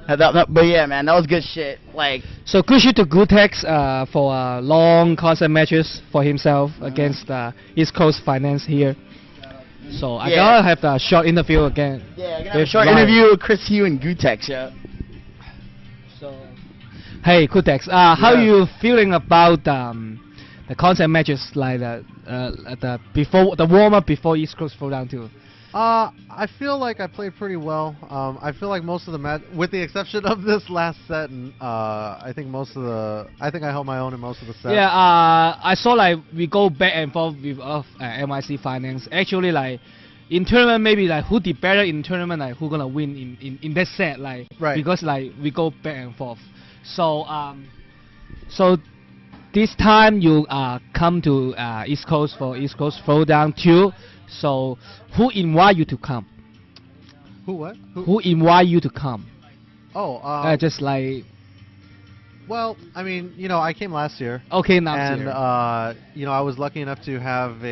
But yeah, man, that was good shit. Like, So good shit to Gootecks for long concert matches for himself against East Coast Finance here. So I Yeah. gotta have the short interview again. yeah, gonna have a with short Ryan. interview with Chris Hugh and Gootecks, yeah. So, hey Gootecks, how Yeah. you feeling about the concert matches like the before the warm up before East Coast Throwdown 2? I feel like I played pretty well. I feel like most of the with the exception of this last set, and I think I held my own in most of the sets. Yeah, I saw like we go back and forth with MIC Finance. Actually, like in tournament, maybe like who did better in tournament, like who gonna win in that set, like Right. because like we go back and forth. So so this time you come to East Coast for East Coast Throwdown 2. So who invite you to come? Who what? Who invite you to come? Oh, Just like well, I mean, I came last year. okay now. And I was lucky enough to have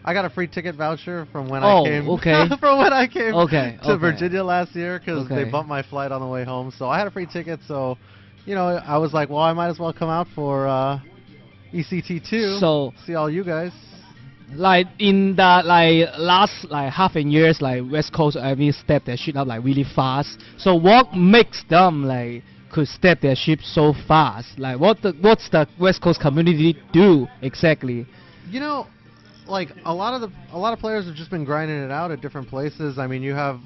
I got a free ticket voucher from when I came. Okay. From when I came Okay, to okay. Virginia last year, because they Okay. bumped my flight on the way home. So I had a free ticket. So, I was like, well, I might as well come out for ECT2. So see all you guys. like in the last half a years, like West Coast step their shit up like really fast. So what makes them like could step their ship so fast? Like what's the West Coast community do exactly? Like a lot of players have just been grinding it out at different places. I mean, you have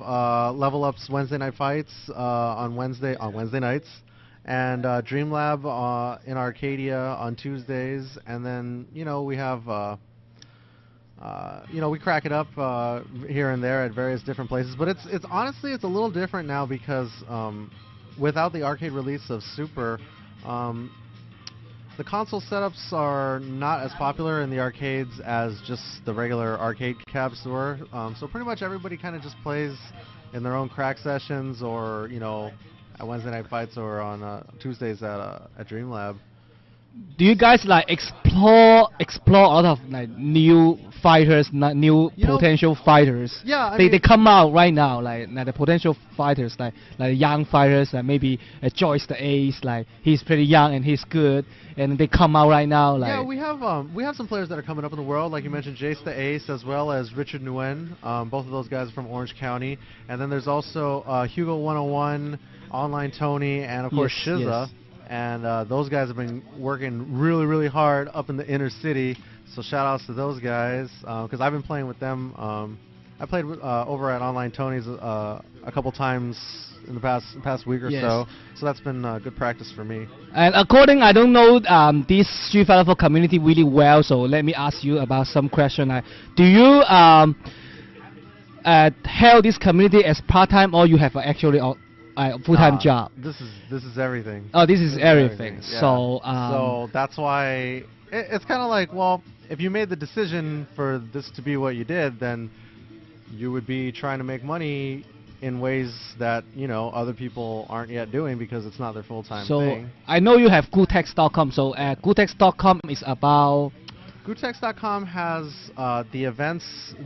Level Up's Wednesday night fights on Wednesday nights, and Dream Lab in Arcadia on Tuesdays, and then we have we crack it up here and there at various different places. But it's honestly a little different now because without the arcade release of Super, the console setups are not as popular in the arcades as just the regular arcade cabs were. So pretty much everybody kind of just plays in their own crack sessions, or at Wednesday night fights, or on Tuesdays at Dream Lab. Do you guys like explore a lot of like new fighters, new potential fighters? Yeah, I they mean, come out right now, like the potential fighters, like young fighters, like maybe Joyce the Ace, like he's pretty young and he's good, and they come out right now. Like yeah, we have some players that are coming up in the world, like you mentioned, Jace the Ace, as well as Richard Nguyen. Both of those guys are from Orange County, and then there's also Hugo 101, Online Tony, and of course Yes, Shiza. yes. And those guys have been working really, really hard up in the inner city. So shout outs to those guys, because I've been playing with them. I played over at Online Tony's a couple times in the past week or Yes. so. So that's been good practice for me. And I don't know this Street Fighter 4 community really well, so let me ask you about some question. Do you help this community as part-time, or you have actually a full-time job? This is everything. Oh, this is everything. Yeah. So So that's why it's kind of like, well, if you made the decision for this to be what you did, then you would be trying to make money in ways that other people aren't yet doing, because it's not their full-time so thing. I know you have Gootecks.com. So Gootecks.com is about. Gootecks.com has the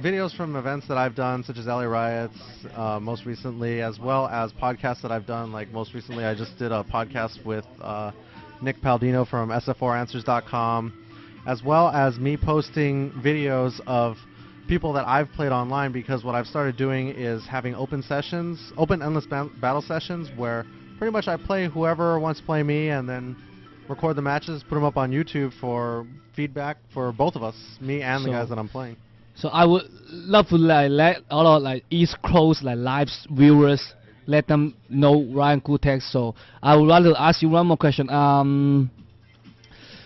videos from events that I've done, such as LA Riots, most recently, as well as podcasts that I've done. Like most recently, I just did a podcast with Nick Paldino from SF4Answers.com, as well as me posting videos of people that I've played online, because what I've started doing is having open endless battle sessions, where pretty much I play whoever wants to play me, and then record the matches, put them up on YouTube for feedback for both of us, me and the guys that I'm playing. So I would love to let all of East Coast live viewers let them know Ryan Gootecks. So I would rather ask you one more question.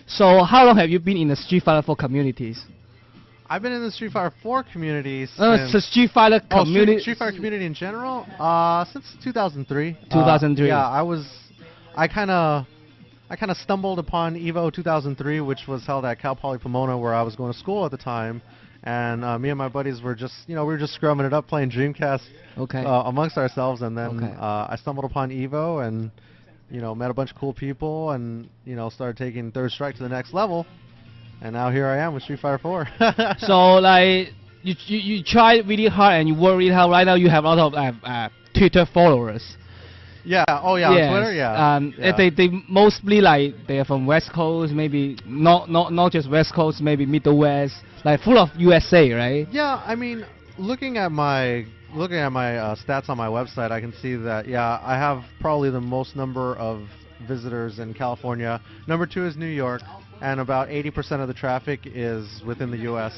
So how long have you been in the Street Fighter 4 communities? I've been in the Street Fighter 4 community So since Street Fighter community. Street Fighter community in general, since 2003. 2003. Yeah, I kind of stumbled upon Evo 2003, which was held at Cal Poly Pomona, where I was going to school at the time, and me and my buddies were just, we were just scrumming it up, playing Dreamcast amongst ourselves, and then I stumbled upon Evo, and met a bunch of cool people, and started taking Third Strike to the next level, and now here I am with Street Fighter 4. So you try really hard and you work really hard. Right now you have a lot of Twitter followers. Yeah. Oh yeah. Yes, On Twitter. Yeah. Yeah. They mostly like they're from West Coast, maybe not just West Coast, maybe Middle West, like full of USA, right? Yeah, I mean, looking at my stats on my website, I can see that yeah, I have probably the most number of visitors in California. Number 2 is New York, and about 80% of the traffic is within the U.S.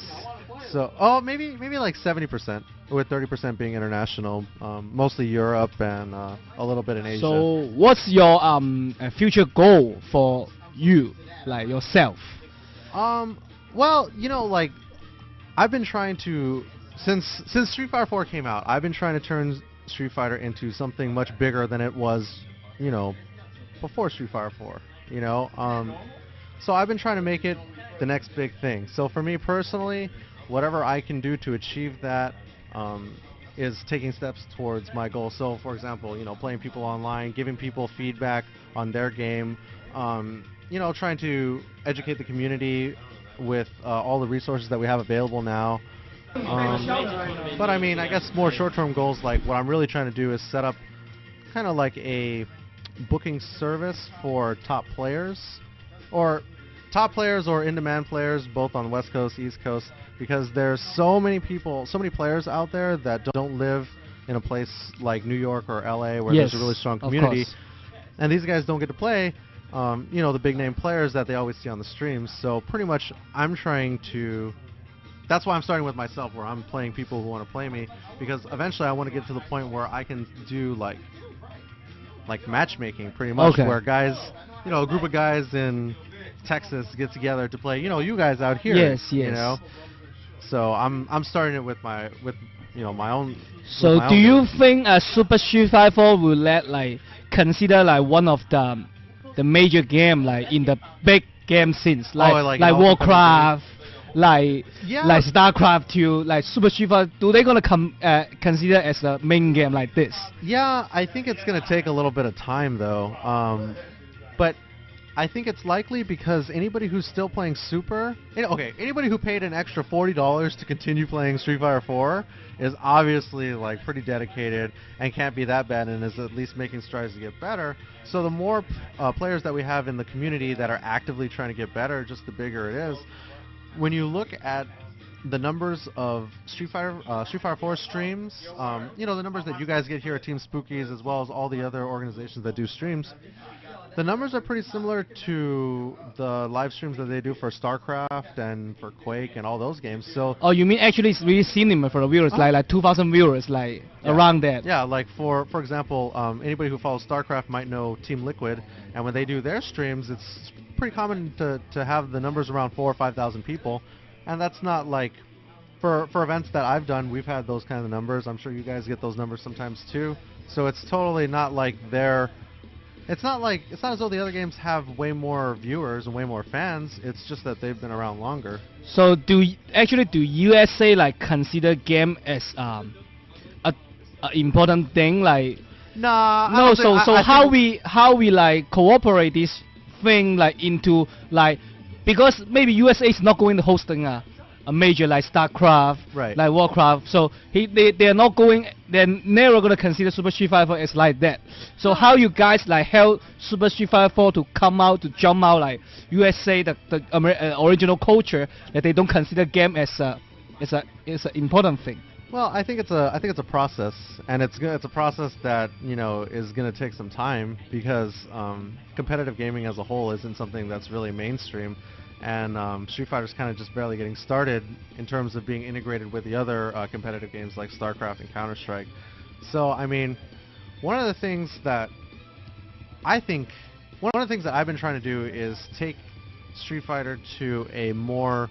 So, oh, maybe like 70%, with 30% being international, mostly Europe and a little bit in Asia. So what's your future goal for you, like yourself? Well, like I've been trying to since Street Fighter 4 came out, I've been trying to turn Street Fighter into something much bigger than it was, before Street Fighter 4. So I've been trying to make it the next big thing. So for me personally, whatever I can do to achieve that is taking steps towards my goal. So for example, playing people online, giving people feedback on their game, trying to educate the community with all the resources that we have available now. But I mean, I guess more short-term goals, like what I'm really trying to do is set up kind of like a booking service for top players or in-demand players, both on West Coast, East Coast, because there's so many players out there that don't live in a place like New York or LA where Yes, there's a really strong of community, course. and these guys don't get to play the big name players that they always see on the streams. So pretty much that's why I'm starting with myself, where I'm playing people who want to play me, because eventually I want to get to the point where I can do like matchmaking, pretty much, Okay. where guys, a group of guys in Texas get together to play, you guys out here. Yes, yes. So I'm starting it with my own. So with my do own you game. think Super Street Fighter 4 will consider one of the major game in the big game scenes like in all Warcraft, Yeah. like StarCraft 2, like Super Street Fighter? Do they gonna consider as a main game like this? Yeah, I think it's going to take a little bit of time, though. But I think it's likely because anybody who's still playing Super... anybody who paid an extra $40 to continue playing Street Fighter 4 is obviously, pretty dedicated and can't be that bad and is at least making strides to get better. So the more players that we have in the community that are actively trying to get better, just the bigger it is. When you look at the numbers of Street Fighter 4 streams, the numbers that you guys get here at Team Spookies, as well as all the other organizations that do streams, the numbers are pretty similar to the live streams that they do for StarCraft and for Quake and all those games. So Oh, you mean actually it's really cinema for the viewers, like 2,000 viewers, around that? yeah, like for example, anybody who follows StarCraft might know Team Liquid, and when they do their streams, it's pretty common to have the numbers around 4,000 or 5,000 people, and that's not for events that I've done, we've had those kind of numbers. I'm sure you guys get those numbers sometimes too. So it's totally not like it's not as though the other games have way more viewers and way more fans. It's just that they've been around longer. So do USA consider game as a important thing Nah. No, so how we cooperate this thing into because maybe USA is not going to hosting a major like StarCraft, Right. like Warcraft. So they're never gonna consider Super Street Fighter as like that. So how you guys help Super Street Fighter 4 to come out to jump out USA the original culture that they don't consider game as a important thing. Well, I think it's a process, and it's a process that is going to take some time, because competitive gaming as a whole isn't something that's really mainstream, and Street Fighter's kind of just barely getting started in terms of being integrated with the other competitive games like StarCraft and Counter-Strike. So I mean, one of the things that I've been trying to do is take Street Fighter to a more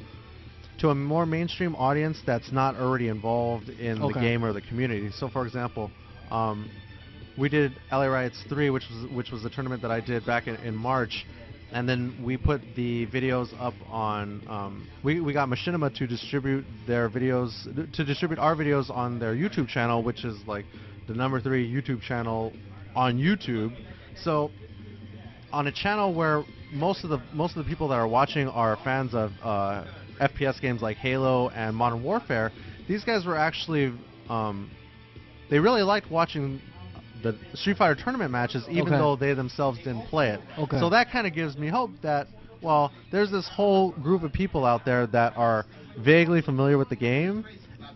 mainstream audience that's not already involved in the game or the community. So for example, we did LA Riots 3, which was a tournament that I did back in March, and then we put the videos up on we got Machinima to distribute our videos on their YouTube channel, which is like the #3 YouTube channel on YouTube. So on a channel where most of the people that are watching are fans of FPS games like Halo and Modern Warfare, these guys were actually they really liked watching the Street Fighter tournament matches, even Okay. though they themselves didn't play it. Okay. So that kind of gives me hope that, well, there's this whole group of people out there that are vaguely familiar with the game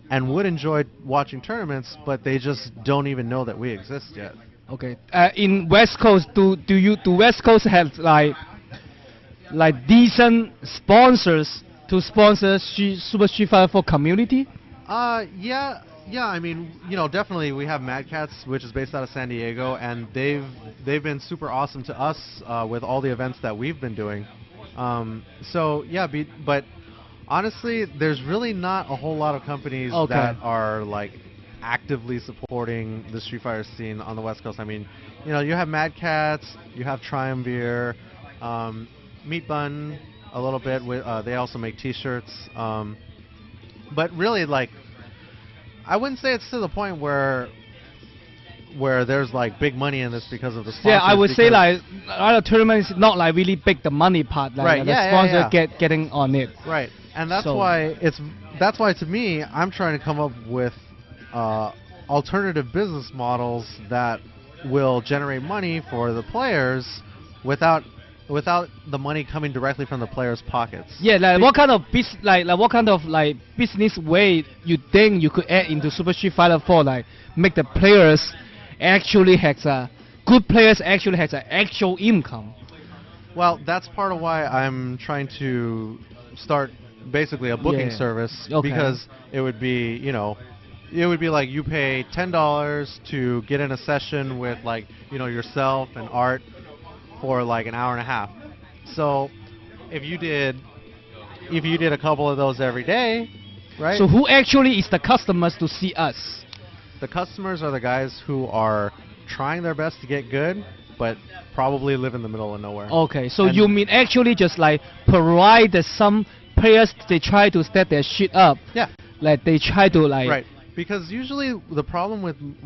and would enjoy watching tournaments, but they just don't even know that we exist yet. Okay. In West Coast, do West Coast have decent sponsors to sponsor Super Street Fighter 4 community? Yeah. I mean, definitely we have Mad Cats, which is based out of San Diego, and they've been super awesome to us with all the events that we've been doing. So yeah, but honestly, there's really not a whole lot of companies that are like actively supporting the Street Fighter scene on the West Coast. I mean, you have Mad Cats, you have Triumvir, Meat Bun a little bit. They also make T-shirts, but really, like, I wouldn't say it's to the point where there's like big money in this because of the sponsors. Yeah, I would say like other tournaments is not like really big the money part. Like, right. The sponsor getting on it. Right, and that's why to me I'm trying to come up with alternative business models that will generate money for the players without the money coming directly from the players' pockets. Yeah, like what kind of business way you think you could add into Super Street Fighter 4, like make the players actually has good players actually has an actual income? Well, that's part of why I'm trying to start basically a booking service, because it would be, it would be like you pay $10 to get in a session with like, yourself and Art for like an hour and a half. So if you did a couple of those every day, right? So who actually is the customers to see us? The customers are the guys who are trying their best to get good, but probably live in the middle of nowhere. Okay, so you mean actually just like provide some players, they try to set their shit up. Yeah. Like they try to like. Right. Because usually the problem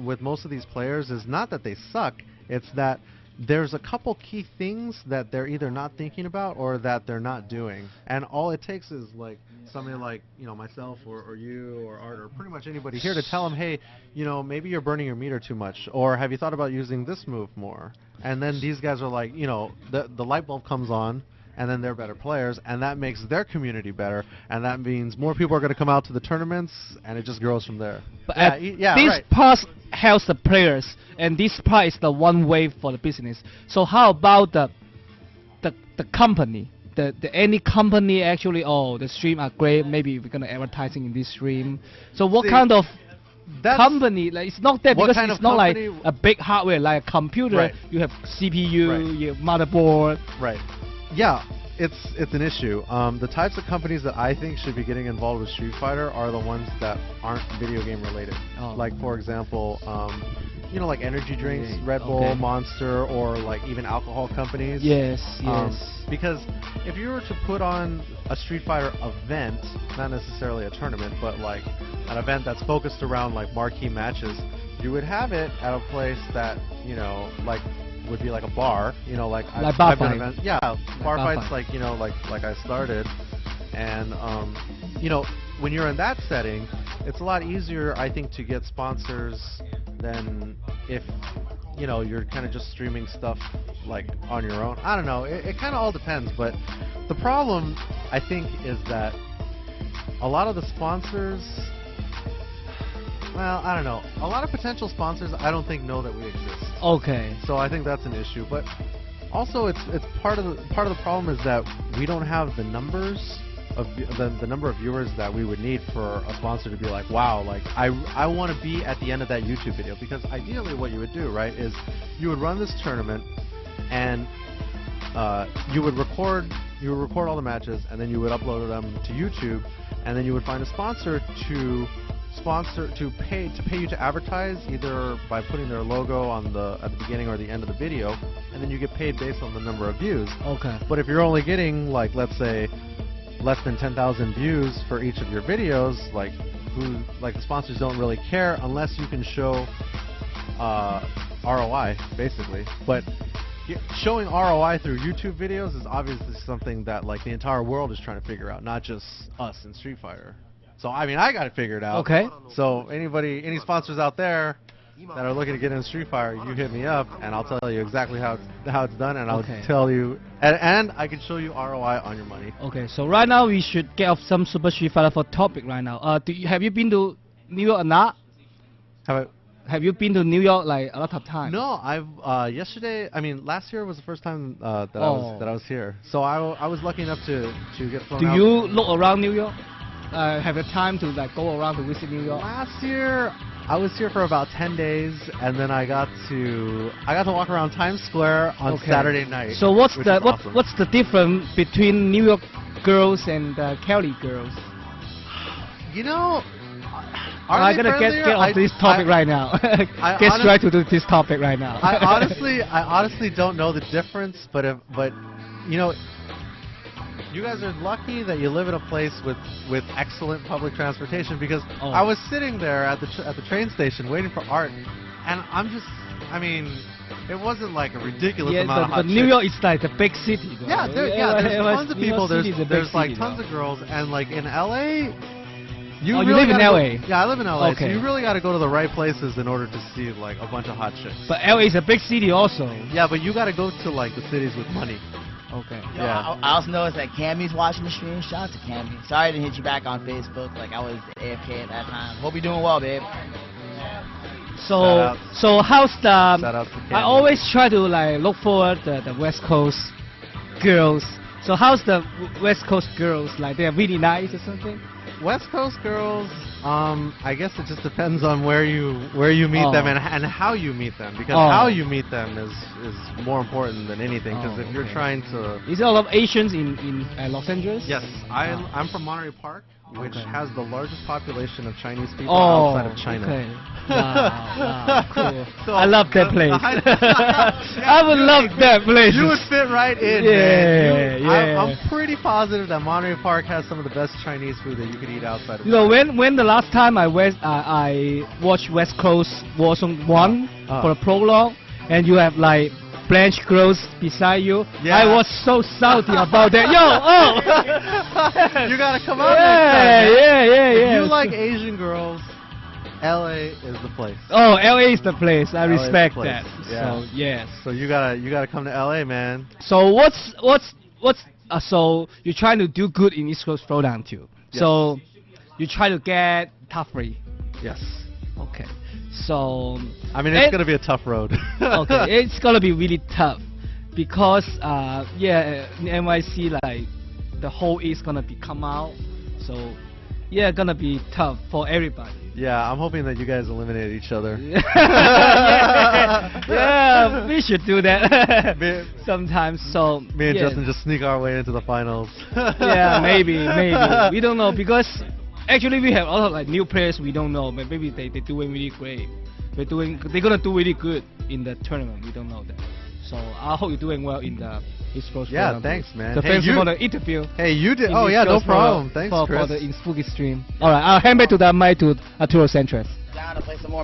with most of these players is not that they suck, it's that there's a couple key things that they're either not thinking about or that they're not doing. And all it takes is like somebody like, myself or you or Art or pretty much anybody here to tell them, hey, maybe you're burning your meter too much, or have you thought about using this move more? And then these guys are like, the light bulb comes on, and then they're better players, and that makes their community better, and that means more people are going to come out to the tournaments, and it just grows from there. But this right. Part helps the players, and this part is the one way for the business. So how about the company? The any company actually, the stream are great, maybe we're gonna advertising in this stream. So what kind of company? Like, it's not that, because it's not like a big hardware like a computer. Right. You have CPU, you have motherboard. Right. Yeah, it's an issue. The types of companies that I think should be getting involved with Street Fighter are the ones that aren't video game related. Like, for example, like energy drinks, Red Bull, Monster, or like even alcohol companies. Yes. Because if you were to put on a Street Fighter event, not necessarily a tournament, but like an event that's focused around like marquee matches, you would have it at a place that, like would be like a bar, like bar fight. Bar fights, like like I started, and when you're in that setting, it's a lot easier, I think, to get sponsors than if you're kind of just streaming stuff like on your own. I don't know. It kind of all depends, but the problem, I think, is that a lot of the sponsors. Well, I don't know. A lot of potential sponsors, I don't think, know that we exist. Okay. So I think that's an issue. But also, it's part of the problem is that we don't have the numbers of the number of viewers that we would need for a sponsor to be like, wow, like I want to be at the end of that YouTube video. Because ideally, what you would do, right, is you would run this tournament, and you would record all the matches, and then you would upload them to YouTube, and then you would find a sponsor to pay you to advertise, either by putting their logo at the beginning or the end of the video, and then you get paid based on the number of views. Okay. But if you're only getting, like, let's say less than 10,000 views for each of your videos, the sponsors don't really care unless you can show ROI, basically. But showing ROI through YouTube videos is obviously something that like the entire world is trying to figure out, not just us in Street Fighter. So I mean, I got to figure it out. Okay. So any sponsors out there, that are looking to get in Street Fighter, you hit me up, and I'll tell you exactly how it's done, and I'll Okay. tell you, and I can show you ROI on your money. Okay, so right now we should get off some Super Street Fighter for topic right now. Have you been to New York or not? Have you been to New York like a lot of times? No, I've last year was the first time that Oh. I was here. So I was lucky enough to get flown Do out. you look around New York? Have you time to like go around to visit New York? Last year I was here for about 10 days, and then I got to walk around Times Square on Okay. Saturday night. So what's which the is awesome. what's the difference between New York girls and Cali girls? You know, I'm gonna get off this topic right now. Get straight to this topic right now. I honestly don't know the difference, but you know, you guys are lucky that you live in a place with excellent public transportation, because Oh. I was sitting there at the train station waiting for Art, and it wasn't like a ridiculous yeah, amount of hot but New chicks. York is like a big city. Though. Yeah, there's tons of New York people. City is a big There's like city, tons though. of girls, and like in LA. Oh, you live in gotta LA? Yeah, I live in LA. Okay. So you really got to go to the right places in order to see like a bunch of hot chicks. But LA is a big city also. Yeah, but you got to go to like the cities with money. Okay. Yo, Yeah. I also noticed that Cammy's watching the stream. Shout out to Cammy. Sorry I didn't hit you back on Facebook. Like I was AFK at that time. Hope you're doing well, babe. So how's the? Shout out to I Candy. always try to like look forward the West Coast girls. So how's the West Coast girls? Like they're really nice or something? West Coast girls, I guess it just depends on where you meet Oh. them and how you meet them, because Oh. how you meet them is more important than anything. Because Oh, if you're okay. trying to, Is there a lot of Asians in Los Angeles? yes, I'm from Monterey Park, which Okay. has the largest population of Chinese people Oh, outside of China. okay. Wow, cool. So- I love that place. Yeah, I would love that place. You would fit right in, Yeah, man. yeah. I'm pretty positive that Monterey Park has some of the best Chinese food that you could eat outside of You know, China. when the last time I watched West Coast Warzone 1 for a prologue, and you have like Blanche girls beside you, Yeah. I was so salty about that. Yo, oh! You gotta come out Yeah, next time, man. yeah. If you like Asian girls, LA is the place. Oh, LA is the place. I LA is the respect place. that. Yeah. So yes. So you gotta come to LA, man. So what's so you're trying to do good in East Coast Throwdown too. Yes. So you try to get top 3. Yes. Okay. So I mean, it's And- gonna be a tough road. okay, it's gonna be really tough because in NYC like the whole East gonna be come out. So yeah, gonna be tough for everybody. Yeah, I'm hoping that you guys eliminate each other. yeah, we should do that Me- sometimes. So Me and yeah. Justin just sneak our way into the finals. Yeah, maybe. We don't know because actually we have a lot of like new players we don't know, but maybe they're doing really great. They're gonna do really good in the tournament. We don't know that. So I hope you're doing well in the East Coast. Yeah, Program. thanks, man. So Hey, thanks you- for the interview. Hey, you did. in Oh East yeah, no Coast problem. for- Thanks, for Chris. the Spooky stream. All right, I'll hand back to the mic to Arturo Sanchez. Down to play some more.